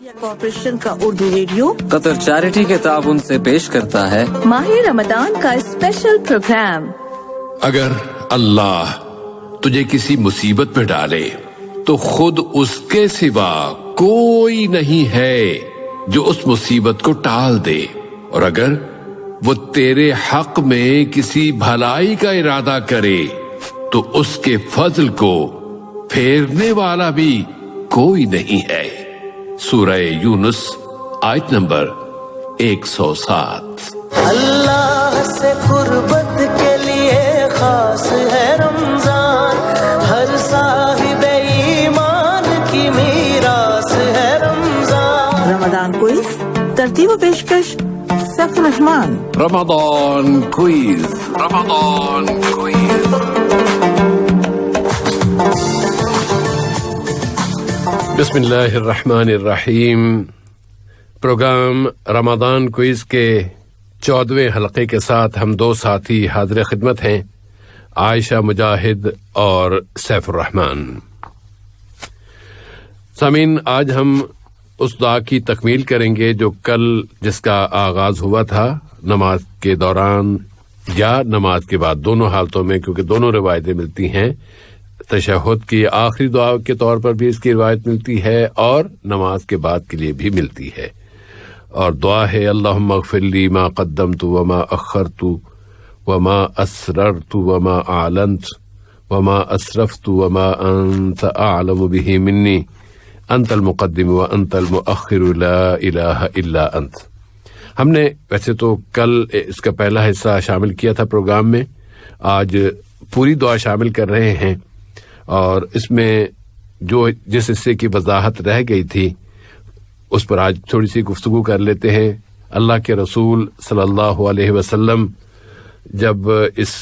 Corporation کا Urdu radio قطر charity کے تعاون سے پیش کرتا ہے ماہ رمضان کا اسپیشل پروگرام۔ اگر اللہ تجھے کسی مصیبت میں ڈالے تو خود اس کے سوا کوئی نہیں ہے جو اس مصیبت کو ٹال دے، اور اگر وہ تیرے حق میں کسی بھلائی کا ارادہ کرے تو اس کے فضل کو پھیرنے والا بھی کوئی نہیں ہے۔ سورہ یونس آیت نمبر 107۔ اللہ سے قربت کے لیے خاص ہے رمضان، ہر صاحب ایمان کی میراث ہے رمضان۔ رمضان کوئز ترتیب و پیشکش سیف الرحمان۔ رمضان کوئز، رمضان کوئز۔ بسم اللہ الرحمن الرحیم۔ پروگرام رمضان کوئز کے 14ویں حلقے کے ساتھ ہم دو ساتھی حاضر خدمت ہیں، عائشہ مجاہد اور سیف الرحمان۔ سامعین، آج ہم اس دعا کی تکمیل کریں گے جو کل جس کا آغاز ہوا تھا نماز کے دوران یا نماز کے بعد، دونوں حالتوں میں، کیونکہ دونوں روایتیں ملتی ہیں۔ تشہد کی آخری دعا کے طور پر بھی اس کی روایت ملتی ہے اور نماز کے بعد کے لیے بھی ملتی ہے، اور دعا ہے اللہم اغفر لی ما قدمت وما اخرت وما اسررت وما اعلنت وما اسرفت وما انت اعلم به منی انت المقدم وانت المؤخر لا الہ الا انت۔ ہم نے ویسے تو کل اس کا پہلا حصہ شامل کیا تھا پروگرام میں، آج پوری دعا شامل کر رہے ہیں، اور اس میں جو جس حصے کی وضاحت رہ گئی تھی اس پر آج تھوڑی سی گفتگو کر لیتے ہیں۔ اللہ کے رسول صلی اللہ علیہ وسلم جب اس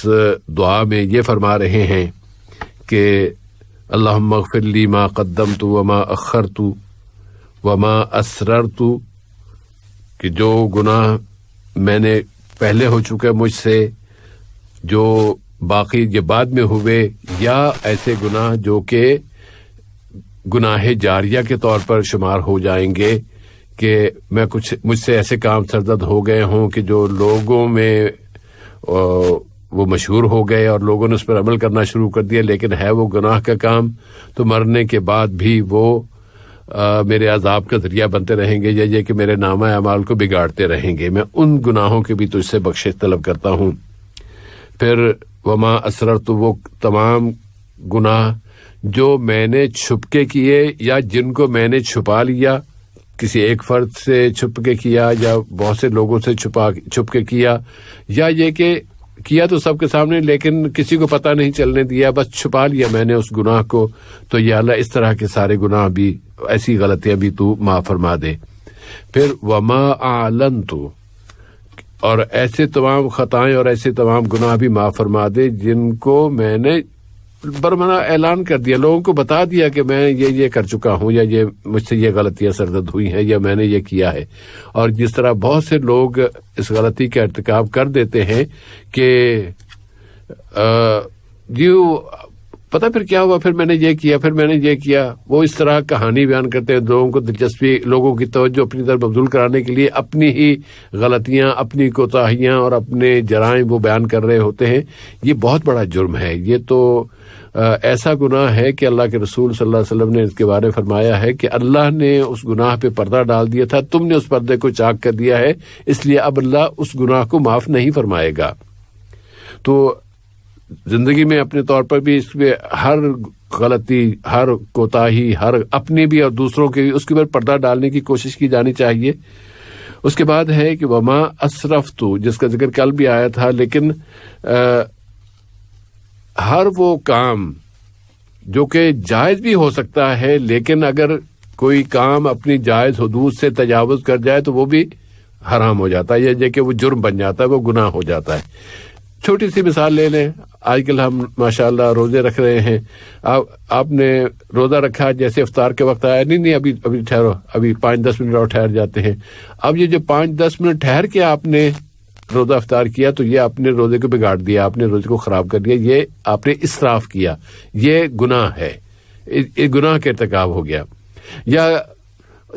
دعا میں یہ فرما رہے ہیں کہ اللہم اغفر لی ما قدمت وما اخرت وما اسررت، کہ جو گناہ میں نے پہلے ہو چکے مجھ سے، جو باقی یہ بعد میں ہوئے، یا ایسے گناہ جو کہ گناہ جاریہ کے طور پر شمار ہو جائیں گے، کہ میں مجھ سے ایسے کام سرزد ہو گئے ہوں کہ جو لوگوں میں وہ مشہور ہو گئے اور لوگوں نے اس پر عمل کرنا شروع کر دیا، لیکن ہے وہ گناہ کا کام، تو مرنے کے بعد بھی وہ میرے عذاب کا ذریعہ بنتے رہیں گے، یا یہ کہ میرے نامہ اعمال کو بگاڑتے رہیں گے۔ میں ان گناہوں کی بھی تجھ سے بخشش طلب کرتا ہوں۔ پھر وما اسررت، وہ تمام گناہ جو میں نے چھپ کے کیے یا جن کو میں نے چھپا لیا، کسی ایک فرد سے چھپ کے کیا یا بہت سے لوگوں سے چھپ کے کیا، یا یہ کہ کیا تو سب کے سامنے لیکن کسی کو پتہ نہیں چلنے دیا، بس چھپا لیا میں نے اس گناہ کو، تو یا اللہ اس طرح کے سارے گناہ بھی، ایسی غلطیاں بھی تو معاف فرما دے۔ پھر وما اعلنت، اور ایسے تمام خطائیں اور ایسے تمام گناہ بھی معاف فرما دے جن کو میں نے برمنا اعلان کر دیا، لوگوں کو بتا دیا کہ میں یہ کر چکا ہوں، یا یہ مجھ سے یہ غلطیاں سرزد ہوئی ہیں، یا میں نے یہ کیا ہے۔ اور جس طرح بہت سے لوگ اس غلطی کا ارتکاب کر دیتے ہیں کہ پتہ پھر کیا ہوا، پھر میں نے یہ کیا، پھر میں نے یہ کیا، وہ اس طرح کہانی بیان کرتے ہیں، لوگوں کو دلچسپی، لوگوں کی توجہ اپنی طرف مبذول کرانے کے لیے اپنی ہی غلطیاں، اپنی کوتاہیاں اور اپنے جرائم وہ بیان کر رہے ہوتے ہیں۔ یہ بہت بڑا جرم ہے، یہ تو ایسا گناہ ہے کہ اللہ کے رسول صلی اللہ علیہ وسلم نے اس کے بارے میں فرمایا ہے کہ اللہ نے اس گناہ پہ پردہ ڈال دیا تھا، تم نے اس پردے کو چاک کر دیا ہے، اس لیے اب اللہ اس گناہ کو معاف نہیں فرمائے گا۔ تو زندگی میں اپنے طور پر بھی اس میں ہر غلطی، ہر کوتاہی، ہر اپنی بھی اور دوسروں کے بھی، اس کے اوپر پردہ ڈالنے کی کوشش کی جانی چاہیے۔ اس کے بعد ہے کہ وما اسرفت، جس کا ذکر کل بھی آیا تھا، لیکن ہر وہ کام جو کہ جائز بھی ہو سکتا ہے، لیکن اگر کوئی کام اپنی جائز حدود سے تجاوز کر جائے تو وہ بھی حرام ہو جاتا ہے، یہ کہ وہ جرم بن جاتا ہے، وہ گناہ ہو جاتا ہے۔ چھوٹی سی مثال لے لیں، آج کل ہم ماشاءاللہ روزے رکھ رہے ہیں، آپ نے روزہ رکھا، جیسے افطار کے وقت آیا، نہیں ابھی ٹھہرو، ابھی 5-10 منٹ اور ٹھہر جاتے ہیں۔ اب یہ جو 5-10 منٹ ٹھہر کے آپ نے روزہ افطار کیا تو یہ آپ نے روزے کو بگاڑ دیا، آپ نے روزے کو خراب کر دیا، یہ آپ نے اسراف کیا، یہ گناہ ہے، گناہ کا ارتکاب ہو گیا۔ یا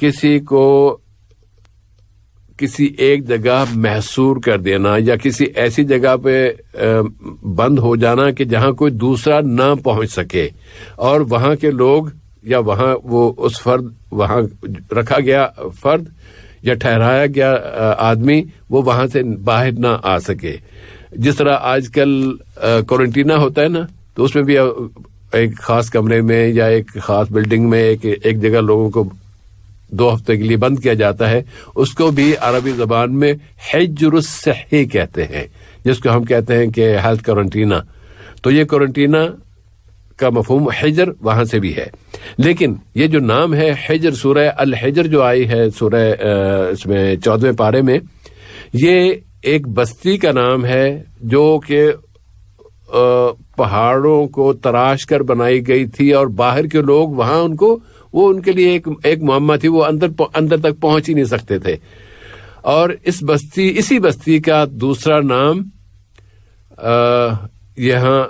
کسی کو کسی ایک جگہ محصور کر دینا یا کسی ایسی جگہ پہ بند ہو جانا کہ جہاں کوئی دوسرا نہ پہنچ سکے، اور وہاں کے لوگ یا وہاں وہ اس فرد، وہاں رکھا گیا فرد یا ٹھہرایا گیا آدمی وہ وہاں سے باہر نہ آ سکے. جس طرح آج کل کوارنٹینا ہوتا ہے نا، تو اس میں بھی ایک خاص کمرے میں یا ایک خاص بلڈنگ میں ایک جگہ لوگوں کو 2 ہفتے کے لیے بند کیا جاتا ہے. اس کو بھی عربی زبان میں حجر الصحی کہتے ہیں، جس کو ہم کہتے ہیں کہ ہیلتھ کوارنٹینا. تو یہ کوارنٹینا کا مفہوم حجر وہاں سے بھی ہے. لیکن یہ جو نام ہے حجر، سورہ الحجر جو آئی ہے سورہ اس میں 14ویں پارے میں، یہ ایک بستی کا نام ہے جو کہ پہاڑوں کو تراش کر بنائی گئی تھی، اور باہر کے لوگ وہاں ان کے لیے ایک معمہ تھی، وہ اندر تک پہنچ ہی نہیں سکتے تھے. اور اسی بستی کا دوسرا نام یہاں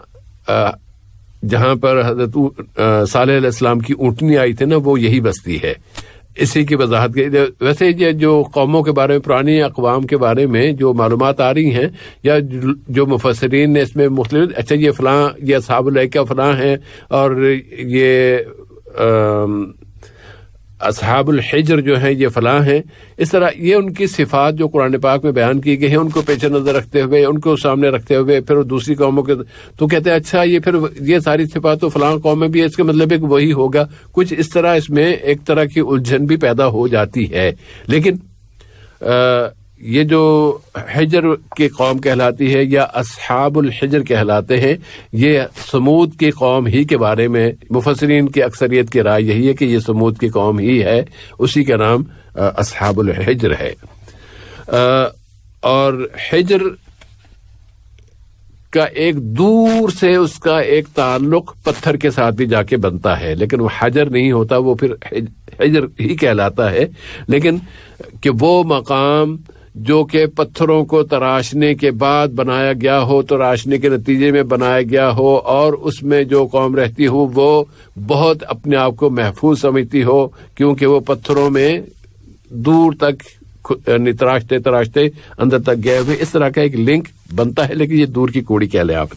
جہاں پر حضرت صالح علیہ السلام کی اونٹنی آئی تھی نا، وہ یہی بستی ہے. اسی کی وضاحت کی. ویسے یہ جو قوموں کے بارے میں، پرانی اقوام کے بارے میں جو معلومات آ رہی ہیں یا جو مفسرین نے اس میں مختلف، اچھا یہ فلاں، یہ اصحاب الایکہ فلاں ہیں، اور یہ اصحاب الحجر جو ہیں یہ فلاں ہیں، اس طرح یہ ان کی صفات جو قرآن پاک میں بیان کی گئی ہیں ان کو پیش نظر رکھتے ہوئے، ان کو سامنے رکھتے ہوئے پھر دوسری قوموں کے تو کہتے ہیں اچھا یہ پھر یہ ساری صفات تو فلاں قوم میں بھی ہے، اس کا مطلب ہے کہ وہی ہوگا. کچھ اس طرح اس میں ایک طرح کی الجھن بھی پیدا ہو جاتی ہے. لیکن یہ جو حجر کی قوم کہلاتی ہے یا اصحاب الحجر کہلاتے ہیں، یہ سمود کی قوم ہی کے بارے میں مفسرین کی اکثریت کی رائے یہی ہے کہ یہ سمود کی قوم ہی ہے، اسی کا نام اصحاب الحجر ہے. اور حجر کا ایک دور سے اس کا ایک تعلق پتھر کے ساتھ بھی جا کے بنتا ہے، لیکن وہ حجر نہیں ہوتا، وہ پھر حجر ہی کہلاتا ہے. لیکن کہ وہ مقام جو کہ پتھروں کو تراشنے کے بعد بنایا گیا ہو، تراشنے کے نتیجے میں بنایا گیا ہو، اور اس میں جو قوم رہتی ہو وہ بہت اپنے آپ کو محفوظ سمجھتی ہو، کیونکہ وہ پتھروں میں دور تک تراشتے اندر تک گئے ہوئے، اس طرح کا ایک لنک بنتا ہے. لیکن یہ دور کی کوڑی کہہ لیں آپ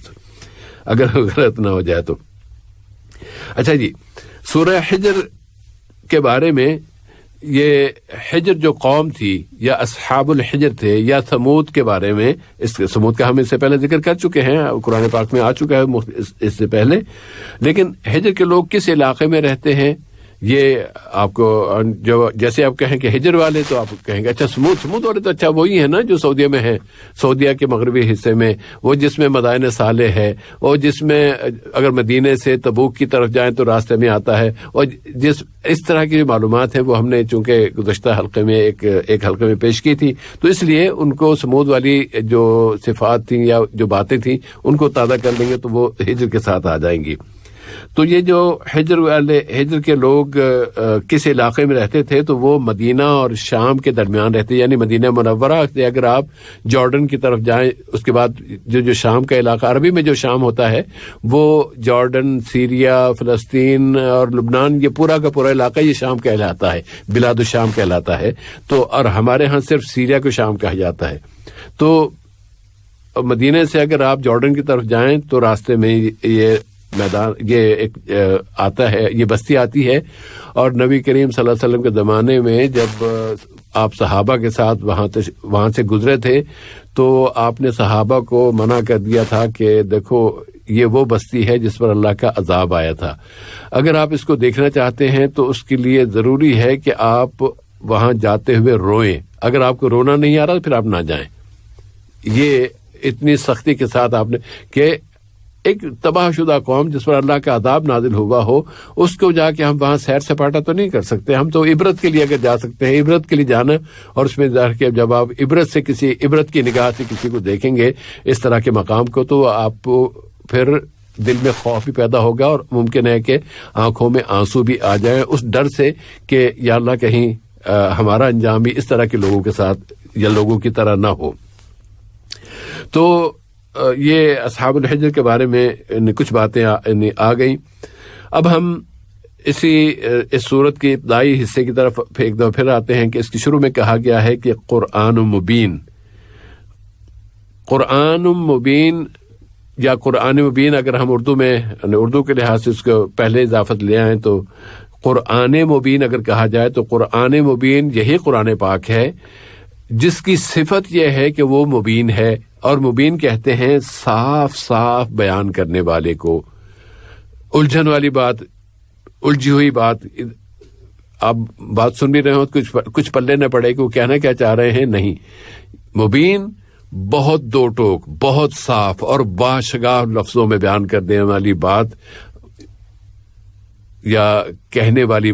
اگر غلط نہ ہو جائے تو. اچھا جی، سورہ حجر کے بارے میں، یہ حجر جو قوم تھی یا اصحاب الحجر تھے یا ثمود کے بارے میں، اس ثمود کا ہم اس سے پہلے ذکر کر چکے ہیں، قرآن پاک میں آ چکا ہے اس سے پہلے. لیکن حجر کے لوگ کس علاقے میں رہتے ہیں، یہ آپ کو جو جیسے آپ کہیں کہ حجر والے تو آپ کہیں گے اچھا سمود والے تو اچھا وہی ہیں نا جو سعودیہ میں ہیں، سعودیہ کے مغربی حصے میں، وہ جس میں مدائن صالح ہے، اور جس میں اگر مدینے سے تبوک کی طرف جائیں تو راستے میں آتا ہے. اور اس طرح کی جو معلومات ہیں وہ ہم نے چونکہ گزشتہ حلقے میں ایک حلقے میں پیش کی تھی، تو اس لیے ان کو سمود والی جو صفات تھیں یا جو باتیں تھیں ان کو تازہ کر لیں گے تو وہ حجر کے ساتھ آ جائیں گی. تو یہ جو حجر کے لوگ کس علاقے میں رہتے تھے، تو وہ مدینہ اور شام کے درمیان رہتے، یعنی مدینہ منورہ سے اگر آپ جارڈن کی طرف جائیں، اس کے بعد جو شام کا علاقہ، عربی میں جو شام ہوتا ہے وہ جارڈن، سیریا، فلسطین اور لبنان، یہ پورا کا پورا علاقہ یہ شام کہلاتا ہے، بلاد الشام کہلاتا ہے. تو اور ہمارے ہاں صرف سیریا کو شام کہا جاتا ہے. تو مدینہ سے اگر آپ جارڈن کی طرف جائیں تو راستے میں یہ میدان، یہ ایک آتا ہے، یہ بستی آتی ہے. اور نبی کریم صلی اللہ علیہ وسلم کے زمانے میں جب آپ صحابہ کے ساتھ وہاں سے گزرے تھے تو آپ نے صحابہ کو منع کر دیا تھا کہ دیکھو یہ وہ بستی ہے جس پر اللہ کا عذاب آیا تھا. اگر آپ اس کو دیکھنا چاہتے ہیں تو اس کے لیے ضروری ہے کہ آپ وہاں جاتے ہوئے روئیں. اگر آپ کو رونا نہیں آ رہا تو پھر آپ نہ جائیں. یہ اتنی سختی کے ساتھ آپ نے کہ ایک تباہ شدہ قوم جس پر اللہ کا عذاب نازل ہوا ہو، اس کو جا کے ہم وہاں سیر سپاٹا تو نہیں کر سکتے. ہم تو عبرت کے لیے اگر جا سکتے ہیں، عبرت کے لیے جانا. اور اس میں ظاہر کہ جب آپ عبرت کی نگاہ سے کسی کو دیکھیں گے اس طرح کے مقام کو، تو آپ پھر دل میں خوف بھی پیدا ہوگا اور ممکن ہے کہ آنکھوں میں آنسو بھی آ جائیں اس ڈر سے کہ یا اللہ کہیں ہمارا انجام بھی اس طرح کے لوگوں کے ساتھ یا لوگوں کی طرح نہ ہو. تو یہ اصحاب الحجر کے بارے میں کچھ باتیں آ گئیں. اب ہم اس صورت کے ابتدائی حصے کی طرف ایک دفعہ پھر آتے ہیں کہ اس کے شروع میں کہا گیا ہے کہ قرآن مبین. قرآن مبین یا قرآن مبین اگر ہم اردو میں اردو کے لحاظ سے اس کو پہلے اضافت لے آئیں تو قرآن مبین اگر کہا جائے تو قرآن مبین یہی قرآن پاک ہے جس کی صفت یہ ہے کہ وہ مبین ہے. اور مبین کہتے ہیں صاف صاف بیان کرنے والے کو. الجھن والی بات، الجھی ہوئی بات، آپ بات سن بھی رہے ہو کچھ پلے نہ پڑے کہ وہ کہنا کیا چاہ رہے ہیں. نہیں، مبین بہت دو ٹوک، بہت صاف اور باشگاف لفظوں میں بیان کر دینے والی بات یا کہنے والی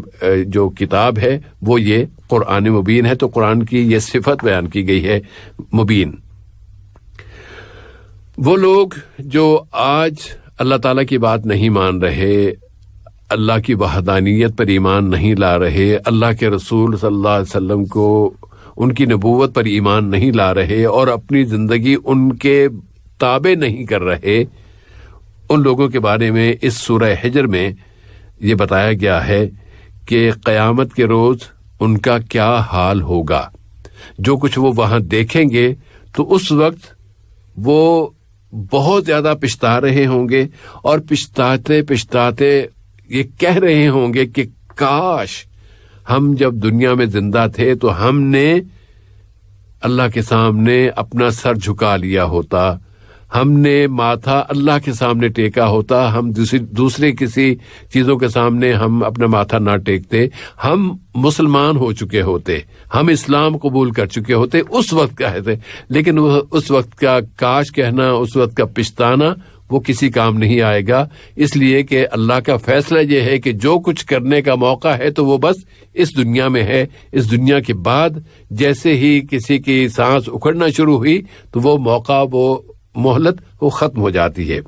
جو کتاب ہے وہ یہ قرآن مبین ہے. تو قرآن کی یہ صفت بیان کی گئی ہے مبین. وہ لوگ جو آج اللہ تعالیٰ کی بات نہیں مان رہے، اللہ کی وحدانیت پر ایمان نہیں لا رہے، اللہ کے رسول صلی اللہ علیہ وسلم کو، ان کی نبوت پر ایمان نہیں لا رہے اور اپنی زندگی ان کے تابع نہیں کر رہے، ان لوگوں کے بارے میں اس سورہ حجر میں یہ بتایا گیا ہے کہ قیامت کے روز ان کا کیا حال ہوگا. جو کچھ وہ وہاں دیکھیں گے تو اس وقت وہ بہت زیادہ پچھتا رہے ہوں گے اور پچھتاتے پچھتاتے یہ کہہ رہے ہوں گے کہ کاش ہم جب دنیا میں زندہ تھے تو ہم نے اللہ کے سامنے اپنا سر جھکا لیا ہوتا، ہم نے ماتھا اللہ کے سامنے ٹیکا ہوتا، ہم دوسرے کسی چیزوں کے سامنے ہم اپنا ماتھا نہ ٹیکتے، ہم مسلمان ہو چکے ہوتے، ہم اسلام قبول کر چکے ہوتے اس وقت کہتے. لیکن اس وقت کا کاش کہنا، اس وقت کا پچھتانا وہ کسی کام نہیں آئے گا، اس لیے کہ اللہ کا فیصلہ یہ ہے کہ جو کچھ کرنے کا موقع ہے تو وہ بس اس دنیا میں ہے. اس دنیا کے بعد جیسے ہی کسی کی سانس اکھڑنا شروع ہوئی تو وہ موقع، وہ مہلت وہ ختم ہو جاتی ہے.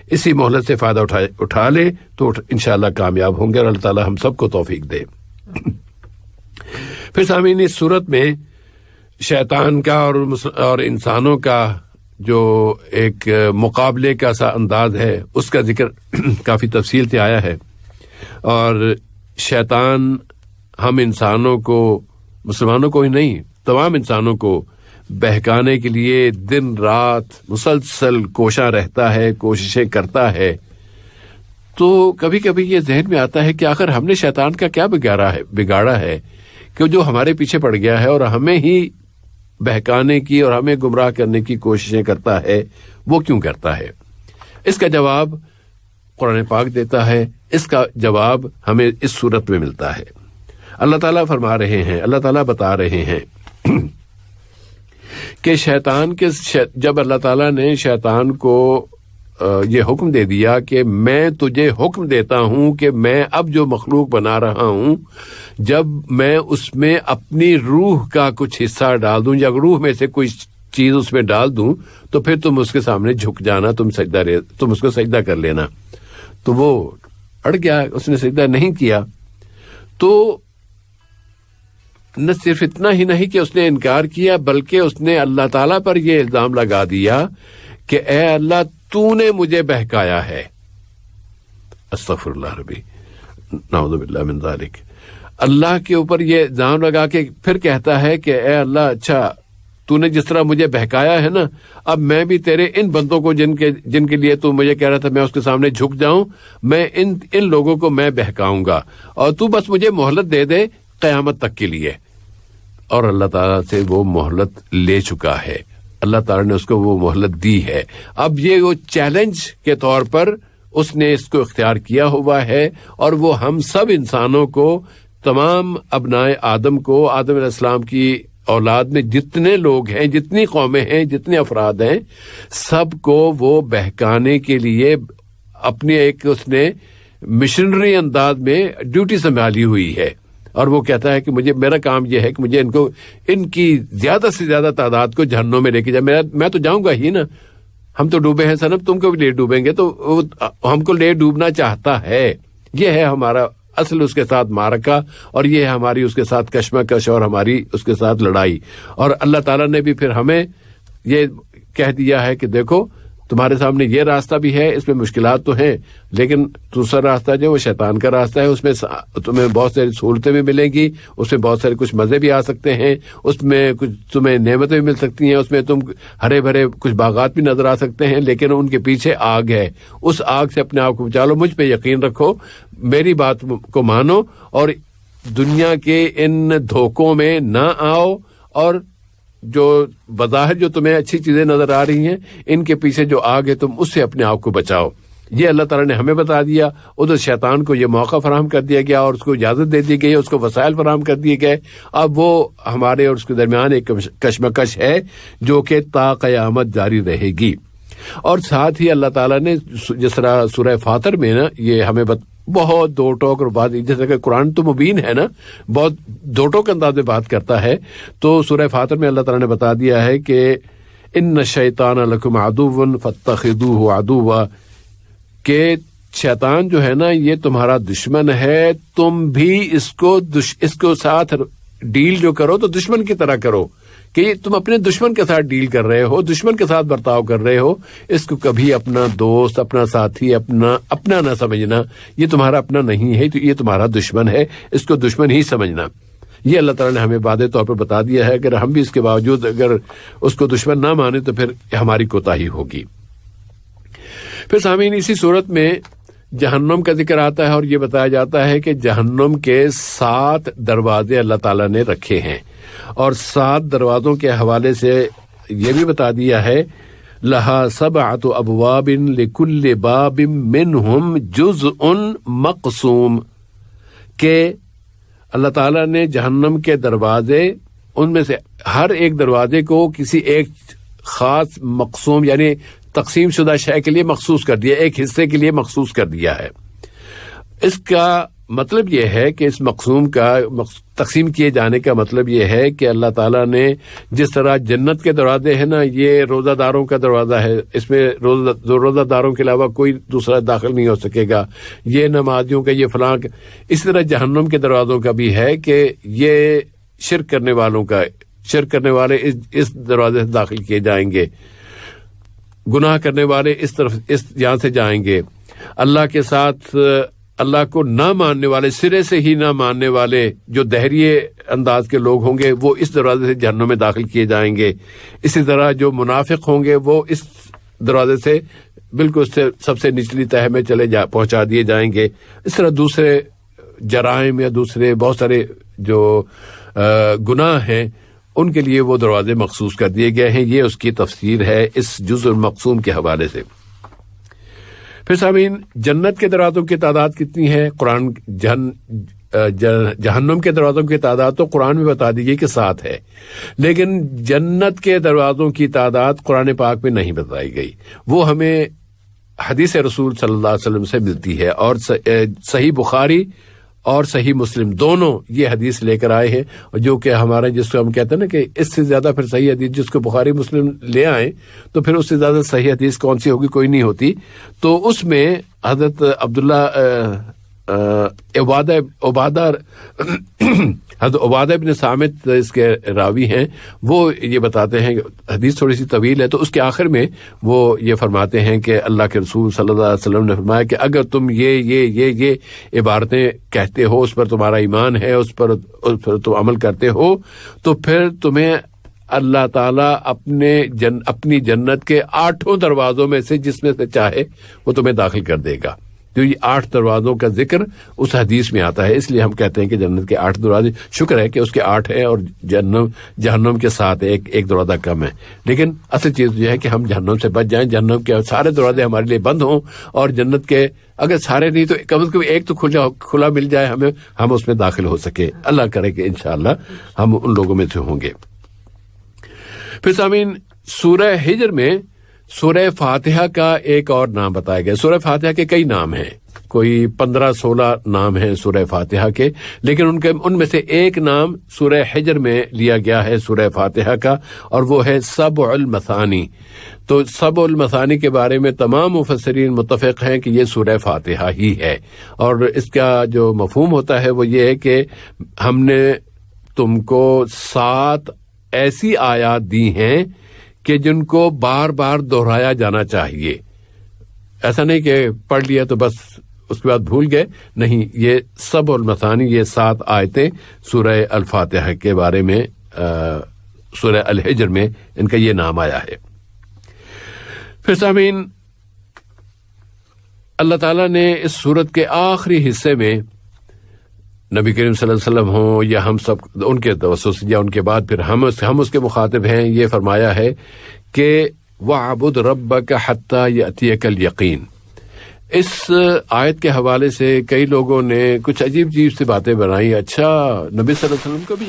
اسی مہلت سے فائدہ اٹھا لے تو انشاءاللہ کامیاب ہوں گے اور اللہ تعالیٰ ہم سب کو توفیق دے. پھر سامعین، اس صورت میں شیطان کا اور انسانوں کا جو ایک مقابلے کا سا انداز ہے اس کا ذکر کافی تفصیل سے آیا ہے. اور شیطان ہم انسانوں کو، مسلمانوں کو ہی نہیں تمام انسانوں کو بہکانے کے لیے دن رات مسلسل کوشاں رہتا ہے، کوششیں کرتا ہے. تو کبھی کبھی یہ ذہن میں آتا ہے کہ آخر ہم نے شیطان کا کیا بگاڑا ہے کہ جو ہمارے پیچھے پڑ گیا ہے اور ہمیں ہی بہکانے کی اور ہمیں گمراہ کرنے کی کوششیں کرتا ہے. وہ کیوں کرتا ہے؟ اس کا جواب قرآن پاک دیتا ہے. اس کا جواب ہمیں اس صورت میں ملتا ہے. اللہ تعالیٰ فرما رہے ہیں، اللہ تعالیٰ بتا رہے ہیں کہ شیطان کے جب اللہ تعالیٰ نے شیطان کو یہ حکم دے دیا کہ میں تجھے حکم دیتا ہوں کہ میں اب جو مخلوق بنا رہا ہوں، جب میں اس میں اپنی روح کا کچھ حصہ ڈال دوں یا روح میں سے کوئی چیز اس میں ڈال دوں تو پھر تم اس کے سامنے جھک جانا، تم اس کو سجدہ کر لینا. تو وہ اڑ گیا، اس نے سجدہ نہیں کیا. تو نہ صرف اتنا ہی نہیں کہ اس نے انکار کیا، بلکہ اس نے اللہ تعالیٰ پر یہ الزام لگا دیا کہ اے اللہ تو نے مجھے بہکایا ہے. استغفر اللہ ربی، نعوذ باللہ من ذالک. اللہ کے اوپر یہ الزام لگا کے پھر کہتا ہے کہ اے اللہ، اچھا تو نے جس طرح مجھے بہکایا ہے نا، اب میں بھی تیرے ان بندوں کو جن کے لیے تو مجھے کہہ رہا تھا میں اس کے سامنے جھک جاؤں، میں ان لوگوں کو میں بہکاؤں گا اور تو بس مجھے مہلت دے دے قیامت تک کے لیے. اور اللہ تعالیٰ سے وہ مہلت لے چکا ہے، اللہ تعالیٰ نے اس کو وہ مہلت دی ہے. اب یہ وہ چیلنج کے طور پر اس نے اس کو اختیار کیا ہوا ہے اور وہ ہم سب انسانوں کو، تمام ابنائے آدم کو، آدم علیہ السلام کی اولاد میں جتنے لوگ ہیں، جتنی قومیں ہیں، جتنے افراد ہیں، سب کو وہ بہکانے کے لیے اپنی ایک اس نے مشنری انداز میں ڈیوٹی سنبھالی ہوئی ہے. اور وہ کہتا ہے کہ میرا کام یہ ہے کہ مجھے ان کی زیادہ سے زیادہ تعداد کو جہنم میں لے کے جائے. میں تو جاؤں گا ہی نا، ہم تو ڈوبے ہیں صنم، تم کو بھی لے ڈوبیں گے. تو ہم کو لے ڈوبنا چاہتا ہے. یہ ہے ہمارا اصل اس کے ساتھ معرکہ اور یہ ہے ہماری اس کے ساتھ کشمکش اور ہماری اس کے ساتھ لڑائی. اور اللہ تعالیٰ نے بھی پھر ہمیں یہ کہہ دیا ہے کہ دیکھو تمہارے سامنے یہ راستہ بھی ہے، اس میں مشکلات تو ہیں، لیکن دوسرا راستہ جو وہ شیطان کا راستہ ہے، اس میں تمہیں بہت ساری سہولتیں بھی ملیں گی، اس میں بہت سارے کچھ مزے بھی آ سکتے ہیں، اس میں کچھ تمہیں نعمتیں بھی مل سکتی ہیں، اس میں تم ہرے بھرے کچھ باغات بھی نظر آ سکتے ہیں، لیکن ان کے پیچھے آگ ہے. اس آگ سے اپنے آپ کو بچا لو. مجھ پہ یقین رکھو، میری بات کو مانو اور دنیا کے ان دھوکوں میں نہ آؤ، اور جو بظاہر جو تمہیں اچھی چیزیں نظر آ رہی ہیں، ان کے پیچھے جو آگ ہے تم اس سے اپنے آپ کو بچاؤ. یہ اللہ تعالیٰ نے ہمیں بتا دیا. ادھر شیطان کو یہ موقع فراہم کر دیا گیا اور اس کو اجازت دے دی گئی، اس کو وسائل فراہم کر دیے گئے. اب وہ ہمارے اور اس کے درمیان ایک کشمکش ہے جو کہ تا قیامت جاری رہے گی. اور ساتھ ہی اللہ تعالیٰ نے جس طرح سورہ فاطر میں نا یہ ہمیں بہت دو ٹوک اور بات، جیسے کہ قرآن تو مبین ہے نا، بہت دو ٹوک انداز میں بات کرتا ہے. تو سورہ فاطر میں اللہ تعالیٰ نے بتا دیا ہے کہ ان الشیطان لکم عدو فاتخذوہ عدوا، کہ شیطان جو ہے نا یہ تمہارا دشمن ہے، تم بھی اس کو ساتھ ڈیل جو کرو تو دشمن کی طرح کرو، کہ تم اپنے دشمن کے ساتھ ڈیل کر رہے ہو، دشمن کے ساتھ برتاؤ کر رہے ہو. اس کو کبھی اپنا دوست، اپنا ساتھی، اپنا نہ سمجھنا. یہ تمہارا اپنا نہیں ہے، تو یہ تمہارا دشمن ہے، اس کو دشمن ہی سمجھنا. یہ اللہ تعالیٰ نے ہمیں واضح طور پر بتا دیا ہے. اگر ہم بھی اس کے باوجود اگر اس کو دشمن نہ مانے تو پھر ہماری کوتاہی ہوگی. پھر سامعین اسی صورت میں جہنم کا ذکر آتا ہے اور یہ بتایا جاتا ہے کہ جہنم کے 7 دروازے اللہ تعالیٰ نے رکھے ہیں، اور 7 دروازوں کے حوالے سے یہ بھی بتا دیا ہے لہا 7 ابواب لکل باب منہم جزء مقسوم، کہ اللہ تعالیٰ نے جہنم کے دروازے، ان میں سے ہر ایک دروازے کو کسی ایک خاص مقسوم یعنی تقسیم شدہ شے کے لیے مخصوص کر دیا، ایک حصے کے لیے مخصوص کر دیا ہے. اس کا مطلب یہ ہے کہ اس مقسوم کا تقسیم کیے جانے کا مطلب یہ ہے کہ اللہ تعالیٰ نے جس طرح جنت کے دروازے ہیں نا، یہ روزہ داروں کا دروازہ ہے، اس میں روزہ داروں کے علاوہ کوئی دوسرا داخل نہیں ہو سکے گا، یہ نمازیوں کا، یہ فلاں. اس طرح جہنم کے دروازوں کا بھی ہے کہ یہ شرک کرنے والے اس دروازے سے داخل کیے جائیں گے، گناہ کرنے والے اس طرف یہاں سے جائیں گے، اللہ کے ساتھ اللہ کو نہ ماننے والے، سرے سے ہی نہ ماننے والے جو دہریے انداز کے لوگ ہوں گے وہ اس دروازے سے جہنم میں داخل کیے جائیں گے. اسی طرح جو منافق ہوں گے وہ اس دروازے سے بالکل سب سے نچلی تہہ میں پہنچا دیے جائیں گے. اس طرح دوسرے جرائم یا دوسرے بہت سارے جو گناہ ہیں ان کے لیے وہ دروازے مخصوص کر دیے گئے ہیں. یہ اس کی تفسیر ہے اس جزء المقسوم کے حوالے سے. پھر سامعین جنت کے دروازوں کی تعداد کتنی ہے؟ قرآن جہنم کے دروازوں کی تعداد تو قرآن میں بتا دی گئی کہ 7 ہے، لیکن جنت کے دروازوں کی تعداد قرآن پاک میں نہیں بتائی گئی. وہ ہمیں حدیث رسول صلی اللہ علیہ وسلم سے ملتی ہے، اور صحیح بخاری اور صحیح مسلم دونوں یہ حدیث لے کر آئے ہیں، جو کہ ہمارے جس کو ہم کہتے ہیں نا کہ اس سے زیادہ پھر صحیح حدیث جس کو بخاری مسلم لے آئیں تو پھر اس سے زیادہ صحیح حدیث کون سی ہوگی؟ کوئی نہیں ہوتی. تو اس میں حضرت حضرت عبادہ بن صامت اس کے راوی ہیں، وہ یہ بتاتے ہیں، حدیث تھوڑی سی طویل ہے، تو اس کے آخر میں وہ یہ فرماتے ہیں کہ اللہ کے رسول صلی اللہ علیہ وسلم نے فرمایا کہ اگر تم یہ عبارتیں کہتے ہو، اس پر تمہارا ایمان ہے، اس پر تم عمل کرتے ہو، تو پھر تمہیں اللہ تعالیٰ اپنی جنت کے 8 دروازوں میں سے جس میں سے چاہے وہ تمہیں داخل کر دے گا. تو یہ 8 دروازوں کا ذکر اس حدیث میں آتا ہے، اس لیے ہم کہتے ہیں کہ جنت کے 8 دروازے. شکر ہے کہ اس کے 8 ہیں اور جہنم کے 7 ایک دروازہ کم ہے. لیکن اصل چیز یہ ہے کہ ہم جہنم سے بچ جائیں، جہنم کے سارے دروازے ہمارے لیے بند ہوں، اور جنت کے اگر سارے نہیں تو کم از کم ایک تو کھلا مل جائے ہمیں، ہم اس میں داخل ہو سکے. اللہ کرے کہ انشاءاللہ ہم ان لوگوں میں سے ہوں گے. پھر سامعین سورہ ہجر میں سورہ فاتحہ کا ایک اور نام بتایا گیا. سورہ فاتحہ کے کئی نام ہیں، کوئی 15-16 نام ہیں سورہ فاتحہ کے، لیکن ان میں سے ایک نام سورہ ہجر میں لیا گیا ہے سورہ فاتحہ کا، اور وہ ہے سبع المثانی. تو سبع المثانی کے بارے میں تمام مفسرین متفق ہیں کہ یہ سورہ فاتحہ ہی ہے، اور اس کا جو مفہوم ہوتا ہے وہ یہ ہے کہ ہم نے تم کو 7 ایسی آیات دی ہیں کہ جن کو بار بار دہرایا جانا چاہیے. ایسا نہیں کہ پڑھ لیا تو بس اس کے بعد بھول گئے، نہیں، یہ سبع المثانی، یہ 7 آیتیں سورہ الفاتحہ کے بارے میں سورہ الحجر میں ان کا یہ نام آیا ہے. پھر سامعین، اللہ تعالیٰ نے اس سورت کے آخری حصے میں نبی کریم صلی اللہ علیہ وسلم ہوں یا ہم سب ان کے توسط سے یا ان کے بعد پھر ہم اس کے مخاطب ہیں، یہ فرمایا ہے کہ وَاعْبُدْ رَبَّكَ حَتَّى يَأْتِيَكَ الْيَقِينُ. اس آیت کے حوالے سے کئی لوگوں نے کچھ عجیب سی باتیں بنائی. اچھا، نبی صلی اللہ علیہ وسلم کو بھی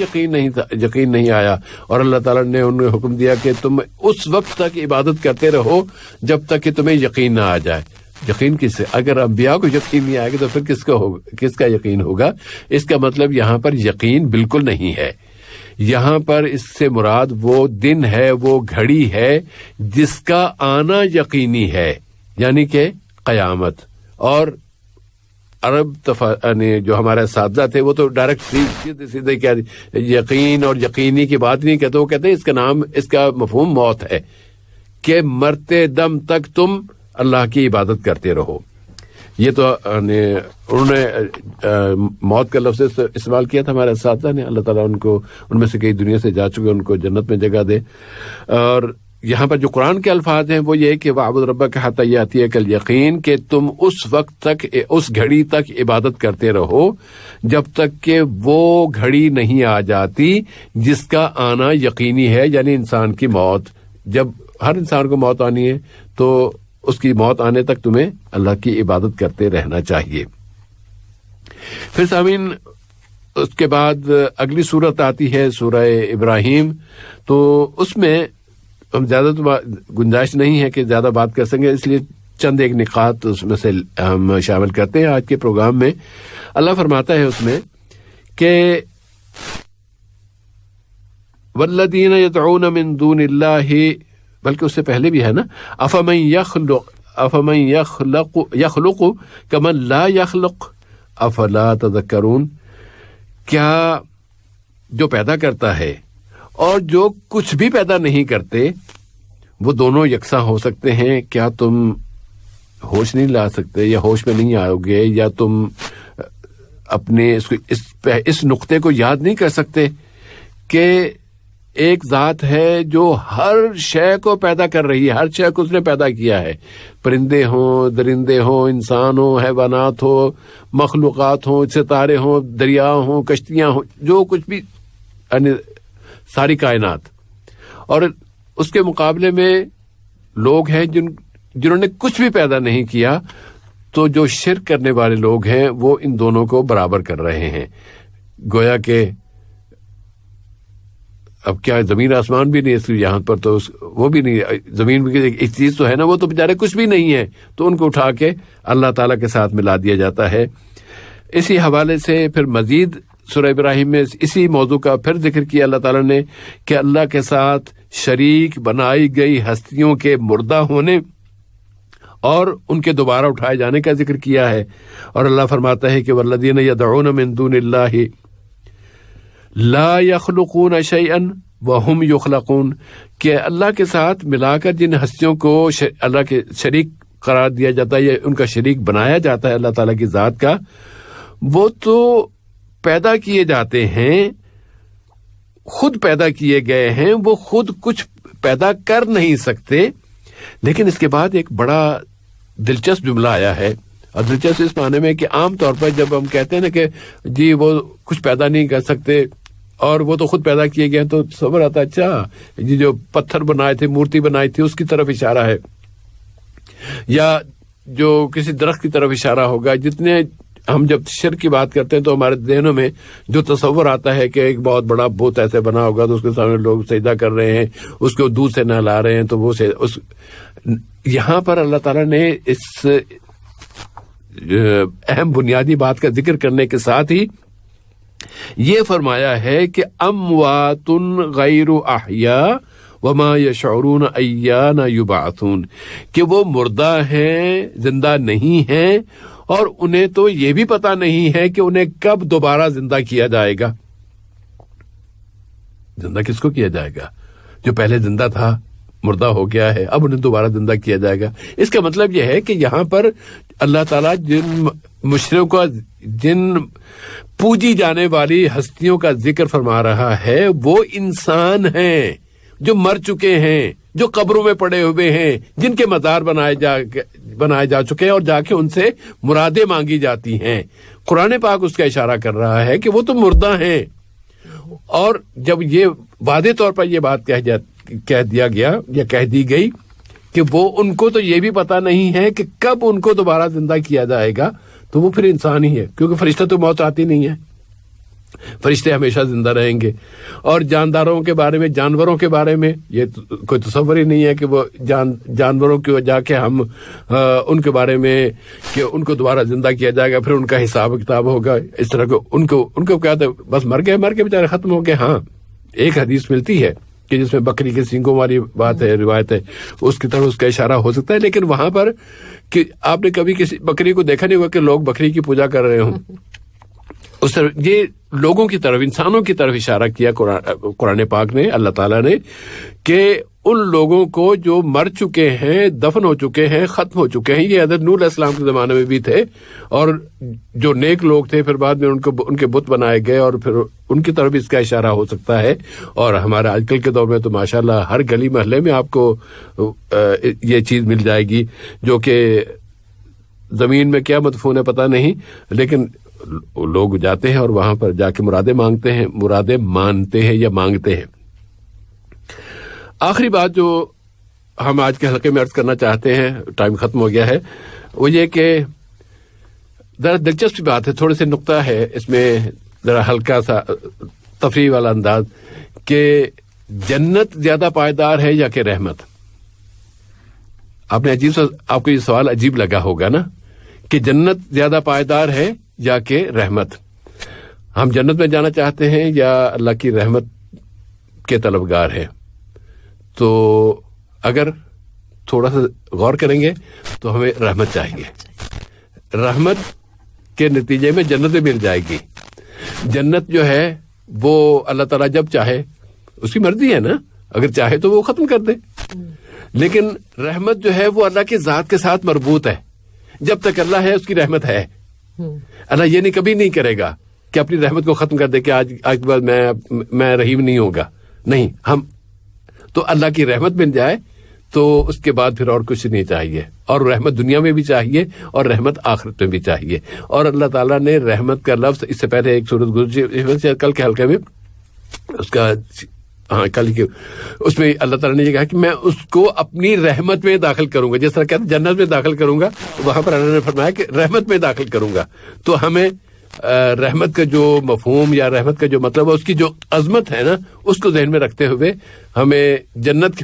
یقین نہیں آیا، اور اللہ تعالیٰ نے انہیں حکم دیا کہ تم اس وقت تک عبادت کرتے رہو جب تک کہ تمہیں یقین نہ آ جائے. یقین کس سے؟ اگر انبیاء کو یقین نہیں آئے گا تو پھر کس کا یقین ہوگا؟ اس کا مطلب یہاں پر یقین بالکل نہیں ہے. یہاں پر اس سے مراد وہ دن ہے، وہ گھڑی ہے جس کا آنا یقینی ہے، یعنی کہ قیامت. اور عرب جو ہمارے اساتذہ تھے وہ تو ڈائریکٹ سیدھے کیا یقین اور یقینی کی بات نہیں کہتے، وہ کہتے ہیں اس کا مفہوم موت ہے، کہ مرتے دم تک تم اللہ کی عبادت کرتے رہو. یہ تو انہوں نے موت کا لفظ استعمال کیا تھا ہمارے اساتذہ نے. اللہ تعالیٰ ان میں سے کئی دنیا سے جا چکے، ان کو جنت میں جگہ دے. اور یہاں پر جو قرآن کے الفاظ ہیں وہ یہ کہ وَاعْبُدْ رَبَّكَ حَتَّى يَأْتِيَكَ الْيَقِينُ، کہ تم اس وقت تک، اس گھڑی تک عبادت کرتے رہو جب تک کہ وہ گھڑی نہیں آ جاتی جس کا آنا یقینی ہے، یعنی انسان کی موت. جب ہر انسان کو موت آنی ہے تو اس کی موت آنے تک تمہیں اللہ کی عبادت کرتے رہنا چاہیے. پھر سامعین، اس کے بعد اگلی سورت آتی ہے سورہ ابراہیم. تو اس میں ہم زیادہ تو گنجائش نہیں ہے کہ زیادہ بات کر سکیں، اس لیے چند ایک نکات اس میں سے ہم شامل کرتے ہیں آج کے پروگرام میں. اللہ فرماتا ہے اس میں کہ والذین یدعون من دون اللہ، بلکہ اس سے پہلے بھی ہے نا، افمن یخلق کمن لا یخلق افلا تذکرون. کیا جو پیدا کرتا ہے اور جو کچھ بھی پیدا نہیں کرتے وہ دونوں یکساں ہو سکتے ہیں؟ کیا تم ہوش نہیں لا سکتے، یا ہوش میں نہیں آؤ گے، یا تم اپنے اس نقطے کو یاد نہیں کر سکتے کہ ایک ذات ہے جو ہر شے کو پیدا کر رہی ہے، ہر شے کو اس نے پیدا کیا ہے. پرندے ہوں، درندے ہوں، انسان ہوں، حیوانات ہوں، مخلوقات ہوں، ستارے ہوں، دریا ہوں، کشتیاں ہوں، جو کچھ بھی، یعنی ساری کائنات. اور اس کے مقابلے میں لوگ ہیں جنہوں نے کچھ بھی پیدا نہیں کیا. تو جو شرک کرنے والے لوگ ہیں وہ ان دونوں کو برابر کر رہے ہیں. گویا کہ اب کیا زمین آسمان بھی نہیں، اس یہاں پر تو وہ بھی نہیں، زمین بھی ایک چیز تو ہے نا، وہ تو بیچارے کچھ بھی نہیں ہے، تو ان کو اٹھا کے اللہ تعالیٰ کے ساتھ ملا دیا جاتا ہے. اسی حوالے سے پھر مزید سورہ ابراہیم میں اسی موضوع کا پھر ذکر کیا اللہ تعالیٰ نے کہ اللہ کے ساتھ شریک بنائی گئی ہستیوں کے مردہ ہونے اور ان کے دوبارہ اٹھائے جانے کا ذکر کیا ہے. اور اللہ فرماتا ہے کہ والذین یدعون من دون اللہ لا یخلقون شیئا وہم یخلقون، کہ اللہ کے ساتھ ملا کر جن ہستیوں کو اللہ کے شریک قرار دیا جاتا ہے یا ان کا شریک بنایا جاتا ہے اللہ تعالیٰ کی ذات کا، وہ تو پیدا کیے جاتے ہیں، خود پیدا کیے گئے ہیں، وہ خود کچھ پیدا کر نہیں سکتے. لیکن اس کے بعد ایک بڑا دلچسپ جملہ آیا ہے، اور دلچسپ اس معنی میں کہ عام طور پر جب ہم کہتے ہیں نا کہ جی وہ کچھ پیدا نہیں کر سکتے اور وہ تو خود پیدا کیے گئے ہیں، تو صبر آتا ہے اچھا جی جو پتھر بنائے تھے، مورتی بنائی تھی، اس کی طرف اشارہ ہے، یا جو کسی درخت کی طرف اشارہ ہوگا. جتنے ہم جب شرک کی بات کرتے ہیں تو ہمارے ذہنوں میں جو تصور آتا ہے کہ ایک بہت بڑا بت ایسے بنا ہوگا تو اس کے سامنے لوگ سجدہ کر رہے ہیں، اس کو دودھ سے نہلا رہے ہیں، تو وہ یہاں پر اللہ تعالیٰ نے اس اہم بنیادی بات کا ذکر کرنے کے ساتھ ہی یہ فرمایا ہے کہ اموات غیر احیاء وما یشعرون ایان یبعثون، کہ وہ مردہ ہیں، زندہ نہیں ہیں، اور انہیں تو یہ بھی پتا نہیں ہے کہ انہیں کب دوبارہ زندہ کیا جائے گا. زندہ کس کو کیا جائے گا؟ جو پہلے زندہ تھا مردہ ہو گیا ہے, اب انہیں دوبارہ زندہ کیا جائے گا. اس کا مطلب یہ ہے کہ یہاں پر اللہ تعالیٰ جن مشرکوں کا, جن پوجی جانے والی ہستیوں کا ذکر فرما رہا ہے وہ انسان ہیں جو مر چکے ہیں, جو قبروں میں پڑے ہوئے ہیں, جن کے مزار بنائے جا چکے ہیں اور جا کے ان سے مرادیں مانگی جاتی ہیں. قرآن پاک اس کا اشارہ کر رہا ہے کہ وہ تو مردہ ہیں. اور جب یہ واضح طور پر یہ بات کہہ دیا گیا یا کہہ دی گئی کہ وہ ان کو تو یہ بھی پتا نہیں ہے کہ کب ان کو دوبارہ زندہ کیا جائے گا, تو وہ پھر انسان ہی ہے, کیونکہ فرشتہ تو موت آتی نہیں ہے, فرشتے ہمیشہ زندہ رہیں گے. اور جانداروں کے بارے میں, جانوروں کے بارے میں یہ کوئی تصور ہی نہیں ہے کہ وہ جانوروں کی جا کے ہم ان کے بارے میں کہ ان کو دوبارہ زندہ کیا جائے گا, پھر ان کا حساب کتاب ہوگا. اس طرح کو ان کو کیا تھا, بس مر گئے بیچارے ختم ہو گئے. ہاں ایک حدیث ملتی ہے کہ جس میں بکری کے سینگوں والی بات ہے, روایت ہے, اس کی طرف اس کا اشارہ ہو سکتا ہے. لیکن وہاں پر کہ آپ نے کبھی کسی بکری کو دیکھا نہیں ہوا کہ لوگ بکری کی پوجا کر رہے ہوں. اس طرح یہ لوگوں کی طرف, انسانوں کی طرف اشارہ کیا قرآن پاک نے, اللہ تعالیٰ نے, کہ ان لوگوں کو جو مر چکے ہیں, دفن ہو چکے ہیں, ختم ہو چکے ہیں. یہ حضرت نوح علیہ السلام کے زمانے میں بھی تھے, اور جو نیک لوگ تھے پھر بعد میں ان کے بت بنائے گئے, اور پھر ان کی طرف اس کا اشارہ ہو سکتا ہے. اور ہمارے آج کل کے دور میں تو ماشاءاللہ ہر گلی محلے میں آپ کو یہ چیز مل جائے گی, جو کہ زمین میں کیا مدفون ہے پتہ نہیں, لیکن لوگ جاتے ہیں اور وہاں پر جا کے مرادیں مانتے ہیں یا مانگتے ہیں. آخری بات جو ہم آج کے حلقے میں عرض کرنا چاہتے ہیں, ٹائم ختم ہو گیا ہے, وہ یہ کہ ذرا دلچسپ بات ہے, تھوڑے سے نقطہ ہے اس میں, ذرا ہلکا سا تفریح والا انداز, کہ جنت زیادہ پائیدار ہے یا کہ رحمت. آپ کو یہ سوال عجیب لگا ہوگا نا, کہ جنت زیادہ پائیدار ہے یا کہ رحمت. ہم جنت میں جانا چاہتے ہیں یا اللہ کی رحمت کے طلبگار ہیں؟ تو اگر تھوڑا سا غور کریں گے تو ہمیں رحمت چاہیے. رحمت کے نتیجے میں جنت مل جائے گی. جنت جو ہے وہ اللہ تعالیٰ جب چاہے, اس کی مرضی ہے نا, اگر چاہے تو وہ ختم کر دے. لیکن رحمت جو ہے وہ اللہ کی ذات کے ساتھ مربوط ہے. جب تک اللہ ہے اس کی رحمت ہے. اللہ یہ کبھی نہیں کرے گا کہ اپنی رحمت کو ختم کر دے کہ آج کے بعد میں رحیم نہیں ہوگا. نہیں, ہم تو اللہ کی رحمت مل جائے تو اس کے بعد پھر اور کچھ نہیں چاہیے. اور رحمت دنیا میں بھی چاہیے اور رحمت آخرت میں بھی چاہیے. اور اللہ تعالیٰ نے رحمت کا لفظ, اس سے پہلے ایک سورت گزری کل کے حلقے میں, اس کا کل کے اس میں اللہ تعالیٰ نے یہ کہا کہ میں اس کو اپنی رحمت میں داخل کروں گا. جس طرح کہتے ہیں جنت میں داخل کروں گا, وہاں پر اللہ نے فرمایا کہ رحمت میں داخل کروں گا. تو ہمیں رحمت کا جو مفہوم یا رحمت کا جو مطلب ہے, اس کی جو عظمت ہے نا, اس کو ذہن میں رکھتے ہوئے ہمیں جنت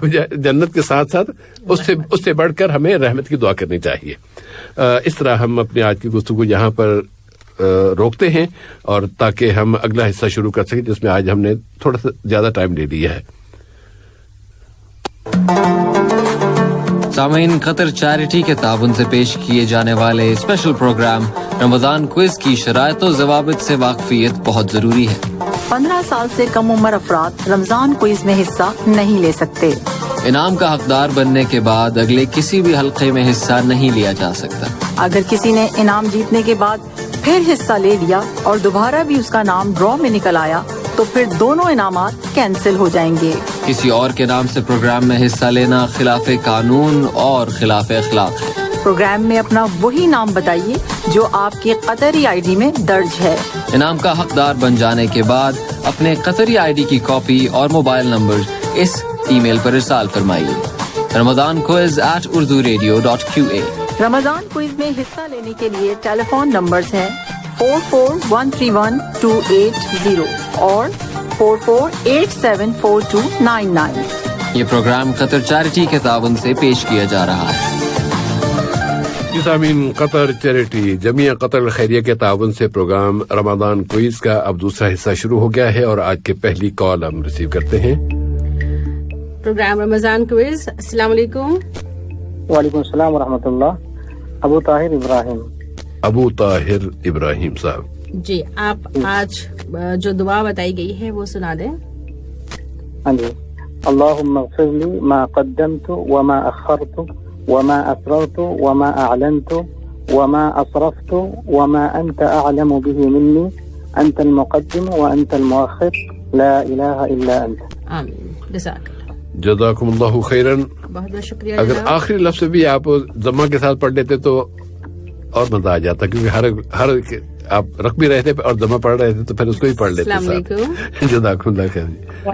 کے ساتھ ساتھ اس سے بڑھ کر ہمیں رحمت کی دعا کرنی چاہیے. اس طرح ہم اپنی آج کی گفتگو یہاں پر روکتے ہیں, اور تاکہ ہم اگلا حصہ شروع کر سکیں جس میں آج ہم نے تھوڑا سا زیادہ ٹائم لے لیا ہے. سامعین, قطر چیریٹی کے تعاون سے پیش کیے جانے والے اسپیشل پروگرام رمضان کوئز کی شرائط و ضوابط سے واقفیت بہت ضروری ہے. 15 سال سے کم عمر افراد رمضان کوئز میں حصہ نہیں لے سکتے. انعام کا حقدار بننے کے بعد اگلے کسی بھی حلقے میں حصہ نہیں لیا جا سکتا. اگر کسی نے انعام جیتنے کے بعد پھر حصہ لے لیا اور دوبارہ بھی اس کا نام ڈرا میں نکل آیا تو پھر دونوں انعامات کینسل ہو جائیں گے. کسی اور کے نام سے پروگرام میں حصہ لینا خلاف قانون اور خلاف اخلاق ہے. پروگرام میں اپنا وہی نام بتائیے جو آپ کے قطری آئی ڈی میں درج ہے. انعام کا حقدار بن جانے کے بعد اپنے قطری آئی ڈی کی کاپی اور موبائل نمبر اس ای میل پر ارسال فرمائیے: ramadanquiz@urduradio.qa. رمضان کوئز میں حصہ لینے کے لیے ٹیلی فون نمبرز ہیں 44131280 اور 44874299. یہ پروگرام قطر چیریٹی کے تعاون سے پیش کیا جا رہا ہے. سامعین, قطر چیریٹی جمعیہ قطر خیریہ کے تعاون سے پروگرام رمضان کوئز کا اب دوسرا حصہ شروع ہو گیا ہے, اور آج کے پہلی کال ہم ریسیو کرتے ہیں. پروگرام رمضان کوئز. السلام علیکم. وعلیکم السلام ورحمۃ اللہ. ابو طاہر ابراہیم صاحب جی, آپ آج جو دعا بتائی گئی ہے وہ سنا دیں. ہاں جی. اللهم اغفر لي ما قدمت وما أخرت وما أسررت وما أعلنت وما أسرفت وما أنت أعلم به مني أنت المقدم وأنت المؤخر لا إله إلا أنت. آمین. جزاک اللہ. جزاکم اللہ خیرن. بہت بہت شکریہ اگر جناب. آخری لفظ بھی آپ ضمہ کے ساتھ پڑھ لیتے تو اور مزہ آ جاتا، کیونکہ ہر آپ رکھ بھی رہے تھے اور ضمہ پڑھ رہے تھے تو پھر اس کو ہی پڑھ لیتے. السلام علیکم. جزاکم اللہ خیر.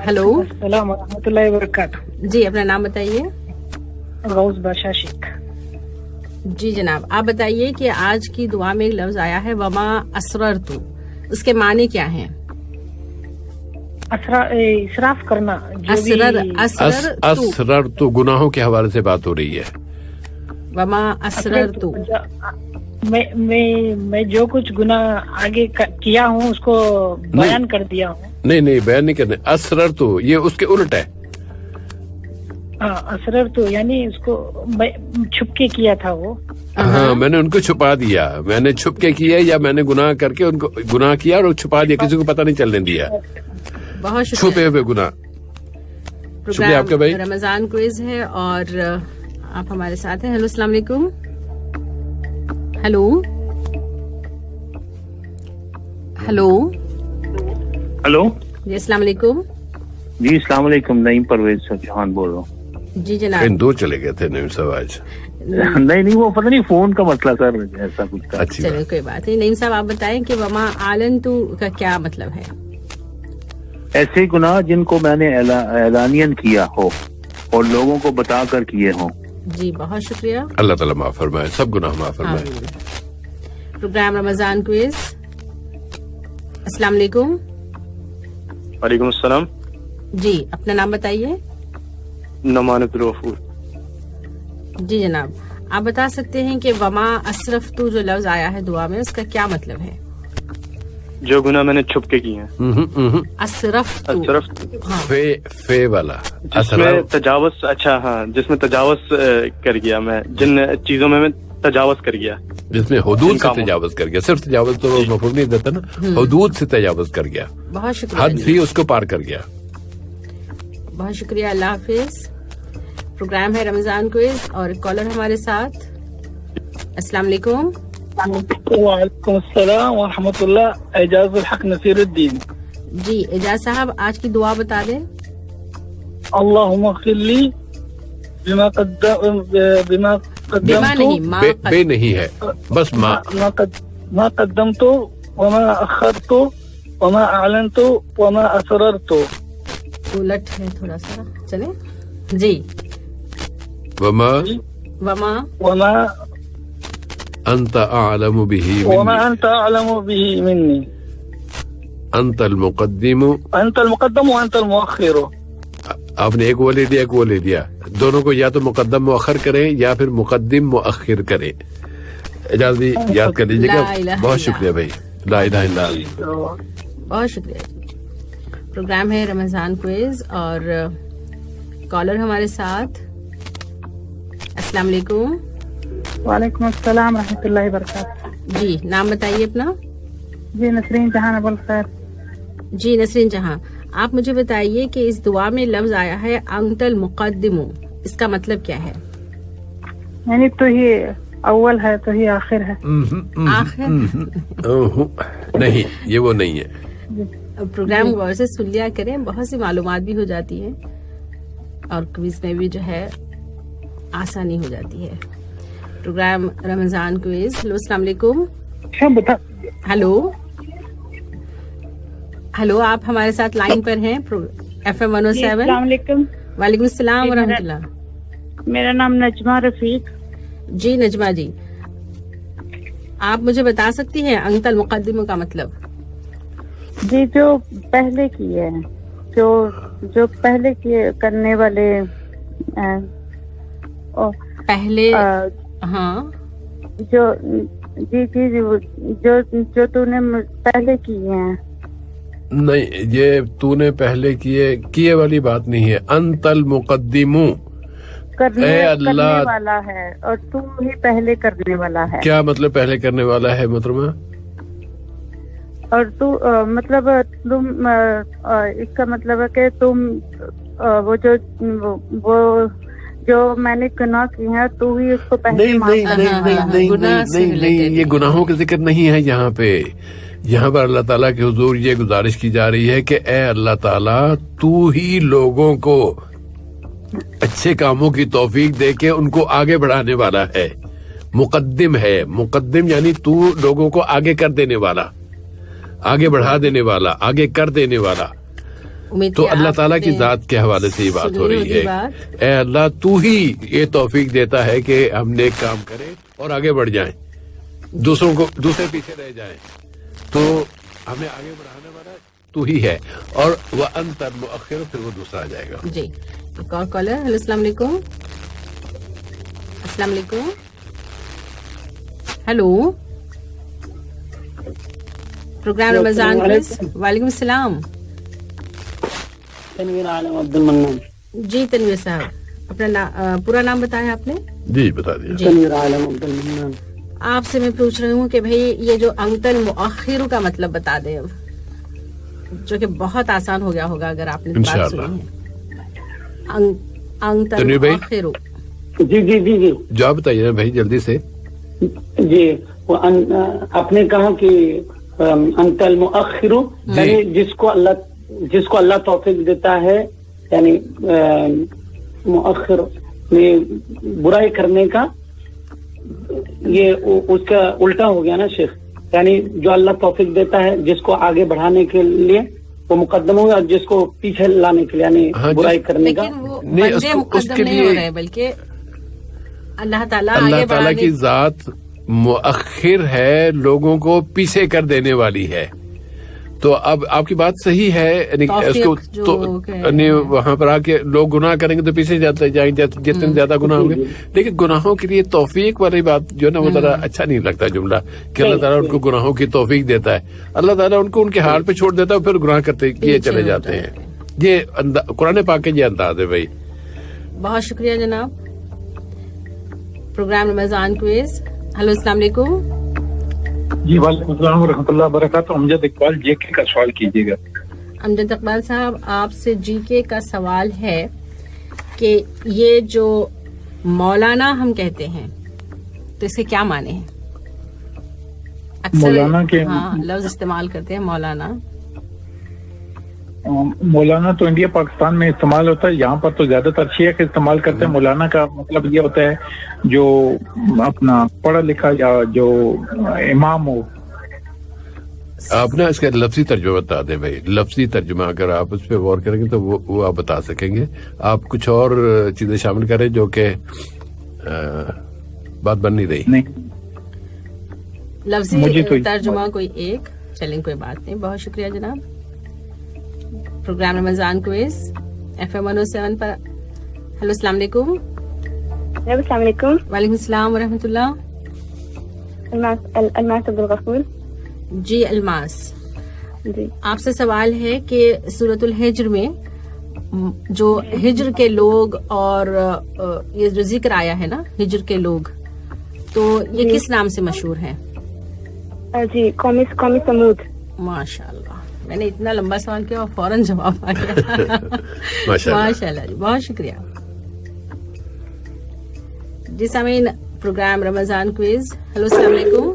ہلو. السلام ورحمۃ اللہ وبرکاتہ. جی اپنا نام بتائیے. غوث بادشاہ شیخ. جی جناب آپ بتائیے کہ آج کی دعا میں ایک لفظ آیا ہے وما اسررت، اس کے معنی کیا ہیں؟ اسراف کرنا. اسرر تو گناہوں کے حوالے سے بات ہو رہی ہے. وما اسررت، میں جو کچھ گناہ آگے کیا ہوں اس کو بیان کر دیا ہوں. نہیں بیان نہیں کرنے. اسرر تو یہ اس کے الٹ ہے. اسرر تو یعنی اس کو چھپ کے کیا تھا وہ. ہاں میں نے ان کو چھپا دیا، میں نے چھپ کے کیا یا میں نے گناہ کر کے ان کو گناہ کیا اور چھپا دیا، کسی کو پتہ نہیں چلنے دیا. بہت شکریہ. چھپے ہوئے گناہ. شکریہ آپ کا بھائی. رمضان کوئز ہے اور آپ ہمارے ساتھ ہیں. ہیلو السلام علیکم. ہیلو ہیلو ہلو جی السلام علیکم. جی السلام علیکم. نعیم پرویز چوہان بول رہا ہوں. جی جناب. دو چلے گئے تھے نعیم صاحب آج. نہیں وہ پتہ نہیں فون کا مسئلہ سر ایسا کچھ تھا. اچھی چلو کوئی بات نہیں. نعیم صاحب آپ بتائیں کہ وما اعلنت کا کیا مطلب ہے؟ ایسے گناہ جن کو میں نے اعلانین کیا ہو اور لوگوں کو بتا کر کیے ہوں. جی بہت شکریہ. اللہ تعالیٰ معاف فرمائے، سب گناہ معاف فرمائے. پروگرام رمضان کوئز. السلام علیکم. وعلیکم السلام. جی اپنا نام بتائیے. نعمان عبدالغفور. جی جناب آپ بتا سکتے ہیں کہ وما اسرفت جو لفظ آیا ہے دعا میں اس کا کیا مطلب ہے؟ جو گناہ میں نے چھپ کے کیے ہیں. اسرفت فے والا جس میں تجاوز. اچھا ہاں جس میں تجاوز کر گیا، میں جن چیزوں میں تجاوز کر گیا، جس میں حدود سے تجاوز کر گیا. صرف تجاوز تو مفہوم نہیں دیتا نا، حدود سے تجاوز کر گیا. بہت شکریہ. حد بھی اس کو پار کر گیا. بہت شکریہ. اللہ حافظ. پروگرام ہے رمضان کوئز اور کالر ہمارے ساتھ. السلام علیکم. وعلیکم السلام ورحمۃ اللہ. اعجاز الحق نصیر الدین. جی اعجاز صاحب آج کی دعا بتا دیں. اللہم اغفر لی بما بے نہیں ہے، بس ما قدمت وما اخرت وما اعلنت وما اسررت. الٹ ہے تھوڑا سا. چلیں جی. وما انت اعلم به وما انت اعلم به مني انت المقدم وانت المؤخر. آپ نے ایک وہ لے دیا ایک وہ لے دیا. دونوں کو یا تو مقدم مؤخر کریں یا پھر مقدم مؤخر کریں. اجازت یاد کر لیجیے گا. بہت شکریہ بھائی. لا الہ الا اللہ. بہت شکریہ. پروگرام ہے رمضان کوئز اور کالر ہمارے ساتھ. السلام علیکم. وعلیکم السلام ورحمۃ اللہ وبرکاتہ. جی نام بتائیے اپنا. جی نسرین جہاں ابو الخیر. جی نسرین جہاں آپ مجھے بتائیے کہ اس دعا میں لفظ آیا ہے انت المقدم، اس کا مطلب کیا ہے؟ یعنی تو ہی اول ہے تو ہی آخر ہے. آخر نہیں، یہ وہ نہیں ہے. پروگرام غور سے سن لیا کریں، بہت سی معلومات بھی ہو جاتی ہیں اور کوئز میں بھی جو ہے آسانی ہو جاتی ہے. پروگرام رمضان کوئز. ہلو السلام علیکم. ہلو آپ ہمارے ساتھ لائن پر ہیں FM 107. السلام علیکم. وعلیکم السلام ورحمۃ اللہ. میرا نام نجمہ رفیق. جی نجمہ جی آپ مجھے بتا سکتی ہیں انت المقدم کا مطلب؟ جی جو پہلے کیے ہیں، جو پہلے کیے کرنے والے پہلے. ہاں جو جی جو تو نے پہلے کیے ہیں. نہیں، یہ تو نے پہلے کیے والی بات نہیں ہے. انت المقدم کرنے والا ہے اور تو ہی پہلے کرنے والا ہے. کیا مطلب پہلے کرنے والا ہے محترمہ؟ اور تو مطلب تم اس کا مطلب ہے کہ جو میں نے گناہ کیے ہیں تو ہی اس کو پہلے نہیں، یہ گناہوں کا ذکر نہیں ہے یہاں پہ. یہاں پر اللہ تعالیٰ کے حضور یہ گزارش کی جا رہی ہے کہ اے اللہ تعالیٰ تو ہی لوگوں کو اچھے کاموں کی توفیق دے کے ان کو آگے بڑھانے والا ہے. مقدم ہے، مقدم یعنی تو لوگوں کو آگے کر دینے والا، آگے بڑھا دینے والا، آگے کر دینے والا. تو اللہ تعالیٰ کی ذات کے حوالے سے یہ بات ہو رہی ہے. اے اللہ تو ہی یہ توفیق دیتا ہے کہ ہم نیک کام کریں اور آگے بڑھ جائیں، دوسرے پیچھے رہ جائیں. تو ہمیں آگے بڑھانے والا تو ہی ہے. اور وَأَنْتَ الْمُؤَخِّرُ، پھر وہ دوسرا آ جائے گا. جی ایک اور کالر. ہیلو السلام علیکم. السلام علیکم. ہیلو پروگرام رمضان کوئز. وعلیکم السلام. تنویر عالم عبد المنان. جی تنویر صاحب اپنا پورا نام بتایا آپ نے؟ جی بتا دیا. تنویر عالم عبد المنان. آپ سے میں پوچھ رہی ہوں کہ بھئی یہ جو انتل مؤخر کا مطلب بتا دیں، جو کہ بہت آسان ہو گیا ہوگا اگر آپ نے بات سنی ہے. انتل مؤخر. جی جی جی جی جواب بتائیے نا بھائی جلدی سے. جی آپ نے کہا کہ انتل مؤخر یعنی جس کو اللہ توفیق دیتا ہے، یعنی مؤخر میں برائی کرنے کا، یہ اس کا الٹا ہو گیا نا شیخ. یعنی جو اللہ توفیق دیتا ہے جس کو آگے بڑھانے کے لیے وہ مقدم ہوگا، اور جس کو پیچھے لانے کے لیے یعنی برائی کرنے کا مقدم نہیں ہو رہے، بلکہ اللہ تعالیٰ کی ذات مؤخر ہے، لوگوں کو پیچھے کر دینے والی ہے. تو اب آپ کی بات صحیح ہے، اس کو تو وہاں پر آ کے لوگ گناہ کریں گے تو پیچھے جاتے جائیں گے جتنے زیادہ گناہ ہوں گے. لیکن گناہوں کے لیے توفیق والی بات جو ہے نا وہ ذرا اچھا نہیں لگتا جملہ کہ اللہ تعالیٰ ان کو گناہوں کی توفیق دیتا ہے. اللہ تعالیٰ ان کو ان کے حال پہ چھوڑ دیتا ہے، پھر گناہ کرتے کیے چلے جاتے ہیں. یہ قرآن پاک کے یہ انداز ہے بھائی. بہت شکریہ جناب. پروگرام رمضان کوئز. ہلو السلام علیکم. جی وعلیکم السلام ورحمۃ اللہ وبرکاتہ. امجد اقبال جے کے کا سوال کیجیے گا. امجد اقبال صاحب آپ سے جی کے کا سوال ہے کہ یہ جو مولانا ہم کہتے ہیں تو اس کے کیا معنی ہیں؟ اکثر مولانا کے لفظ استعمال کرتے ہیں مولانا. مولانا تو انڈیا پاکستان میں استعمال ہوتا ہے، یہاں پر تو زیادہ تر شیعہ کے استعمال کرتے ہیں. مولانا کا مطلب یہ ہوتا ہے جو اپنا پڑھا لکھا یا جو امام ہو. آپ نا اس کا لفظی ترجمہ بتا دیں بھائی. لفظی ترجمہ اگر آپ اس پہ غور کریں گے تو وہ آپ بتا سکیں گے. آپ کچھ اور چیزیں شامل کریں جو کہ بات بن نہیں رہی. لفظی ترجمہ کوئی ایک چلیں کوئی بات نہیں. بہت شکریہ جناب. پروگرام رمضان کوئز FM 107 پر. ہلو السلام علیکم. السلام علیکم. وعلیکم السلام ورحمۃ اللہ. الماس عبدالغفور. جی الماس جی آپ سے سوال ہے کہ سورۃ الحجر میں جو ہجر کے لوگ اور یہ جو ذکر آیا ہے نا ہجر کے لوگ، تو یہ کس نام سے مشہور ہیں؟ جی قوم سمود. ماشاء اللہ، میں نے اتنا لمبا سوال کیا اور فوراً جواب آ گیا. ماشاء اللہ جی بہت شکریہ. جی سامعین پروگرام رمضان کوئز. ہلو السلام علیکم.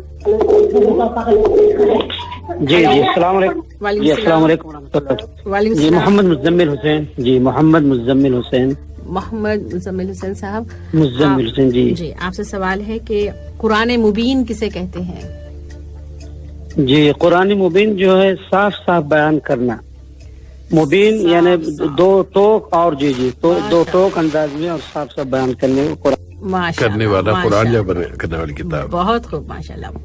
جی جی السلام علیکم. جی السلام علیکم ورحمۃ اللہ. جی محمد مزمل حسین. جی محمد مزمل حسین. محمد مزمل حسین صاحب. مزمل حسین. جی جی آپ سے سوال ہے کہ قرآن مبین کسے کہتے ہیں؟ جی قرآن مبین جو ہے صاف صاف بیان کرنا. مبین یعنی دو ٹوک اور دو ٹوک انداز میں اور صاف صاف بیان کرنے کرنے والا قرآن یا کرنے والی کتاب. بہت خوب ماشاء اللہ.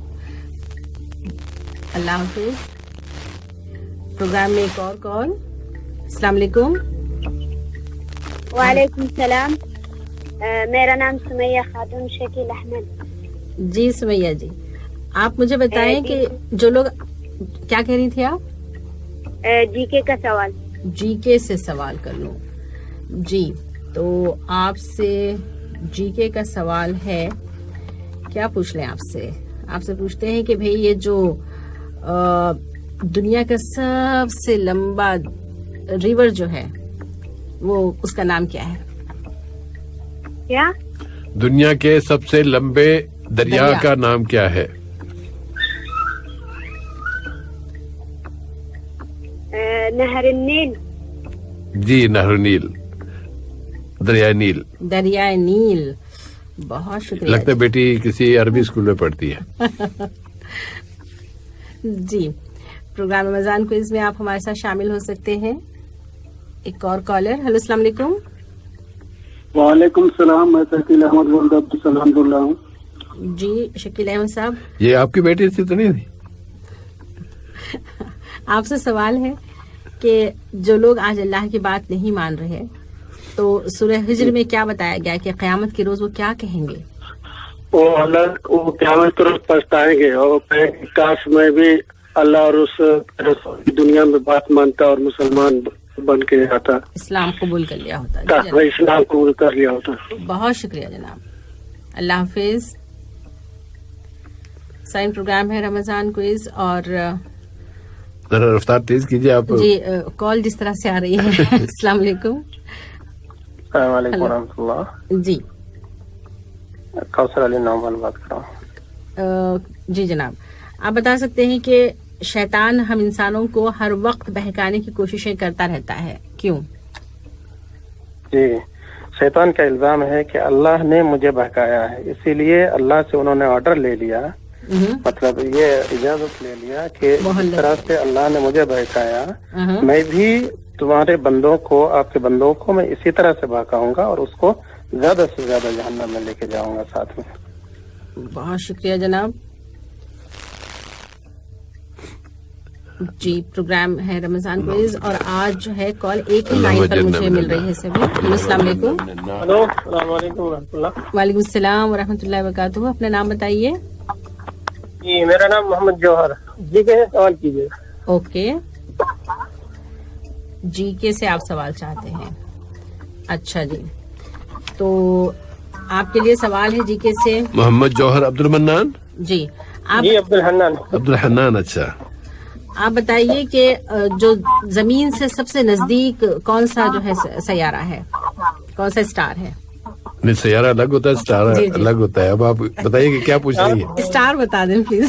اللہ حافظ. پروگرام میں ایک اور کال. السلام علیکم. وعلیکم السلام. میرا نام سمیہ خاتون شکیل احمد. جی سمیہ جی آپ مجھے بتائیں کہ جو لوگ کیا کہہ رہی تھی آپ؟ جی کے کا سوال. جی کے سے سوال کر لوں. جی تو آپ سے جی کے کا سوال ہے، کیا پوچھ لیں آپ سے؟ آپ سے پوچھتے ہیں کہ بھئی یہ جو دنیا کا سب سے لمبا ریور جو ہے وہ اس کا نام کیا ہے؟ کیا؟ دنیا کے سب سے لمبے دریا کا نام کیا ہے؟ نہر النیل. جی نہر نیل، دریائے نیل. دریائے نیل. بہت شکریہ. لگتا ہے بیٹی کسی عربی اسکول میں پڑھتی ہے. جی پروگرام رمضان کوئز میں آپ ہمارے ساتھ شامل ہو سکتے ہیں. ایک اور کالر. ہیلو السلام علیکم. وعلیکم السلام. میں شکیل احمد عبد السلام بول رہا ہوں. جی شکیل احمد صاحب. یہ آپ کی بیٹی تھی تو نہیں تھی؟ آپ سے سوال ہے کہ جو لوگ آج اللہ کی بات نہیں مان رہے تو سورہ ہجر میں کیا بتایا گیا کہ قیامت کے روز وہ کیا کہیں گے؟ وہ اللہ وہ قیامت کے روز پچھتائیں گے اور کاش میں بھی اللہ اور اس دنیا میں بات مانتا اور مسلمان بن کے آتا، اسلام قبول کر لیا ہوتا. اسلام قبول کر لیا ہوتا. بہت شکریہ جناب. اللہ حافظ. سائن پروگرام ہے رمضان کوئز اور ذرا رفتار تیز کیجیے آپ. جی کال جس طرح سے آ رہی ہے. السلام علیکم. السلام علیکم ورحمۃ اللہ. جی کوثر علی نعمان بات کر رہا ہوں. جی جناب آپ بتا سکتے ہیں کہ شیطان ہم انسانوں کو ہر وقت بہکانے کی کوششیں کرتا رہتا ہے، کیوں؟ جی شیطان کا الزام ہے کہ اللہ نے مجھے بہکایا ہے، اسی لیے اللہ سے انہوں نے آرڈر لے لیا، مطلب یہ اجازت لے لیا کہ اس طرح سے اللہ نے مجھے بہکایا، میں بھی تمہارے بندوں کو، آپ کے بندوں کو میں اسی طرح سے بہکاؤں گا اور اس کو زیادہ سے زیادہ جہنم میں لے کے جاؤں گا ساتھ میں. بہت شکریہ جناب. جی پروگرام ہے رمضان کوئز اور آج جو ہے کال ایک ہی لائن پر مجھے مل رہی ہے سبھی. السلام علیکم. ہلو السلام علیکم ورحمۃ اللہ. وعلیکم السلام ورحمۃ اللہ وبرکاتہ. اپنا نام بتائیے. جی میرا نام محمد جوہر. جی کے سوال کیجیے. اوکے جی کے سے آپ سوال چاہتے ہیں. اچھا جی تو آپ کے لیے سوال ہے جی کے سے. محمد جوہر عبد المنان. جی آپ جی عبد الحنان. عبد الحنان. اچھا آپ بتائیے کہ جو زمین سے سب سے نزدیک کون سا جو ہے سیارہ ہے، کون سا اسٹار ہے؟ نہیں سیارہ الگ ہوتا ہے، اسٹار الگ ہوتا ہے. اب آپ بتائیے کہ کیا پوچھ رہی ہے. اسٹار بتا دیں پلیز.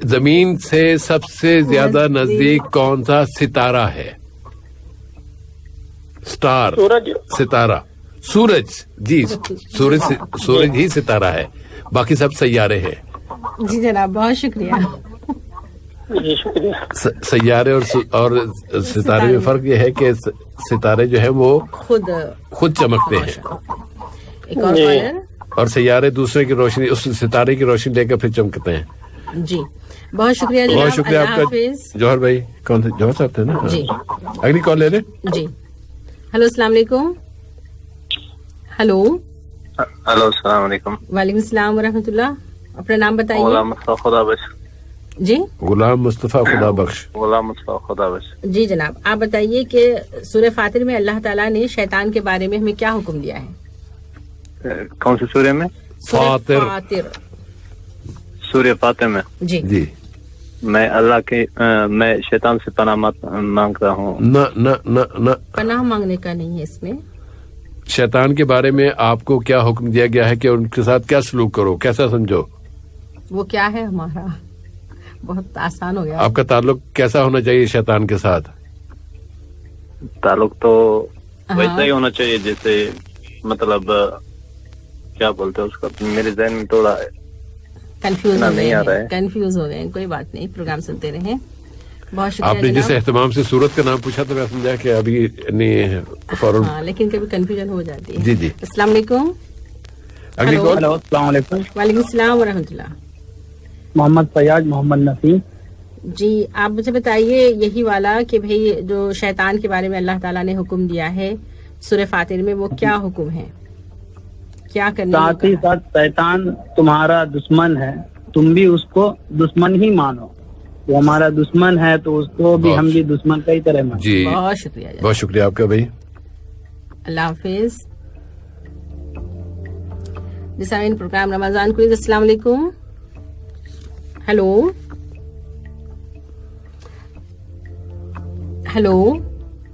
زمین سے سب سے زیادہ نزدیک کون سا ستارہ ہے؟ اسٹار ستارہ. سورج. جی سورج ہی ستارہ ہے، باقی سب سیارے ہیں. جی جناب بہت شکریہ. سیارے اور ستارے میں فرق یہ ہے کہ ستارے جو ہے وہ خود چمکتے ہیں اور سیارے دوسرے کی روشنی، اس ستارے کی روشنی لے کر پھر چمکتے ہیں. جی بہت شکریہ جناب. بہت شکریہ آپ کا. جوہر بھائی کون تھے؟ جوہر صاحب تھے نا. جی اگلی کال لے لیں. جی ہلو السلام علیکم. ہلو السلام علیکم. وعلیکم السلام ورحمۃ اللہ. اپنا نام بتائیے. غلام مصطفیٰ خدا بخش. جی غلام مصطفیٰ خدا بخش. غلام مصطفیٰ خدا بخش. جی جناب آپ بتائیے کہ سورہ فاطر میں اللہ تعالیٰ نے شیطان کے بارے میں ہمیں کیا حکم دیا ہے؟ کون سی سورہ میں؟ فاطر. سورہ فاطر میں. جی جی میں اللہ کے میں شیطان سے پناہ مانگتا ہوں. نہ پناہ مانگنے کا نہیں ہے اس میں. شیطان کے بارے میں آپ کو کیا حکم دیا گیا ہے کہ ان کے ساتھ کیا سلوک کرو، کیسا سمجھو؟ وہ کیا ہے ہمارا؟ بہت آسان ہو گیا. آپ کا تعلق کیسا ہونا چاہیے شیطان کے ساتھ؟ تعلق تو ویسا ہی ہونا چاہیے جیسے مطلب کیا بولتے ہیں اس کا، میرے ذہن میں تھوڑا کنفیوز ہو گئے. کوئی بات نہیں، پروگرام سنتے رہیں. بہت شکریہ. آپ نے جس اہتمام سے سورت کا نام پوچھا تو میں سمجھا کہ ابھی نہیں فوراً. لیکن کبھی کنفیوژن ہو جاتی ہے. جی جی السلام علیکم. اگلی کال. ہلو السلام علیکم. وعلیکم السلام ورحمۃ اللہ. محمد فیاض محمد نسیم. جی آپ مجھے بتائیے یہی والا کہ بھئی جو شیطان کے بارے میں اللہ تعالیٰ نے حکم دیا ہے سورہ فاطر میں، وہ کیا حکم ہے، کیا کرنا؟ ساتھ ہی ساتھ شیطان تمہارا دشمن ہے، تم بھی اس کو دشمن ہی مانو. وہ ہمارا دشمن ہے تو اس کو بھی ہم بھی دشمن کا ہی طرح مانو. جی بہت شکریہ. بہت شکریہ آپ کا بھائی. اللہ حافظ. جسامین پروگرام رمضان کوئز. السلام علیکم. ہلو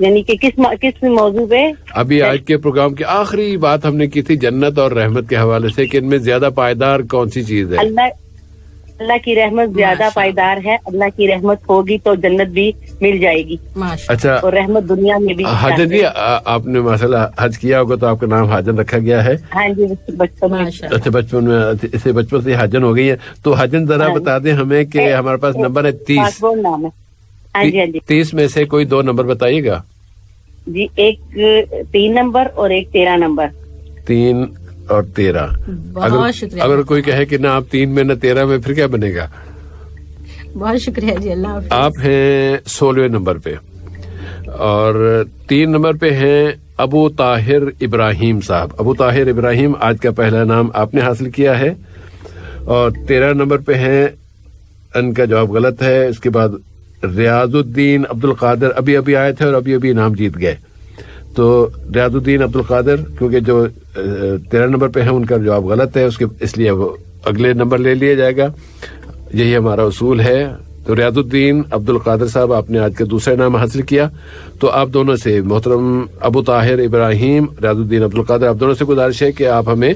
یعنی کہ کس موضوع پہ؟ ابھی آج کے پروگرام کی آخری بات ہم نے کی تھی جنت اور رحمت کے حوالے سے کہ ان میں زیادہ پائیدار کون سی چیز ہے؟ اللہ کی رحمت زیادہ پائیدار ہے. اللہ کی رحمت ہوگی تو جنت بھی مل جائے گی. اچھا, اور رحمت دنیا میں بھی. حاجن جی آپ نے ماشاءاللہ حج کیا ہوگا تو آپ کا نام حاجن رکھا گیا ہے. ہاں جی بچپن میں. اچھا بچپن میں, اسے بچپن سے حاجن ہو گئی ہے. تو حاجن ذرا بتا دیں ہمیں کہ ہمارے پاس نمبر ہے 30. نام ہے. ہاں جی 30 میں سے کوئی 2 نمبر بتائیے گا. جی ایک 3 نمبر اور ایک 13 نمبر. 3 اور 13. اگر کوئی کہے کہ نہ آپ 3 میں نہ 13 میں پھر کیا بنے گا؟ بہت شکریہ جی. اللہ حافظ. آپ ہیں 16ویں نمبر پہ اور 3 نمبر پہ ہیں ابو طاہر ابراہیم صاحب. ابو طاہر ابراہیم آج کا پہلا نام آپ نے حاصل کیا ہے. اور 13 نمبر پہ ہیں, ان کا جواب غلط ہے. اس کے بعد ریاض الدین عبد القادر ابھی ابھی آئے تھے اور ابھی ابھی انعام جیت گئے. تو ریاض الدین عبد القادر کیونکہ جو 13 نمبر پہ ہیں ان کا جواب غلط ہے, اس لیے وہ اگلے نمبر لے لیا جائے گا. یہی ہمارا اصول ہے. تو ریاض الدین عبد القادر صاحب آپ نے آج کا دوسرا نام حاصل کیا. تو آپ دونوں سے محترم ابو طاہر ابراہیم, ریاض الدین عبد القادر, آپ دونوں سے گزارش ہے کہ آپ ہمیں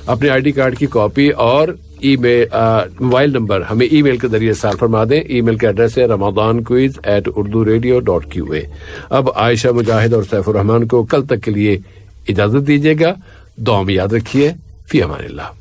اپنے آئی ڈی کارڈ کی کاپی اور موبائل نمبر ہمیں ای میل کے ذریعے ارسال فرما دیں. ای میل کا ایڈریس ہے ramadanquiz@urduradio.qa. اب عائشہ مجاہد اور سیف الرحمان کو کل تک کے لیے اجازت دیجیے گا. دعا میں یاد رکھیے. فی امان اللہ.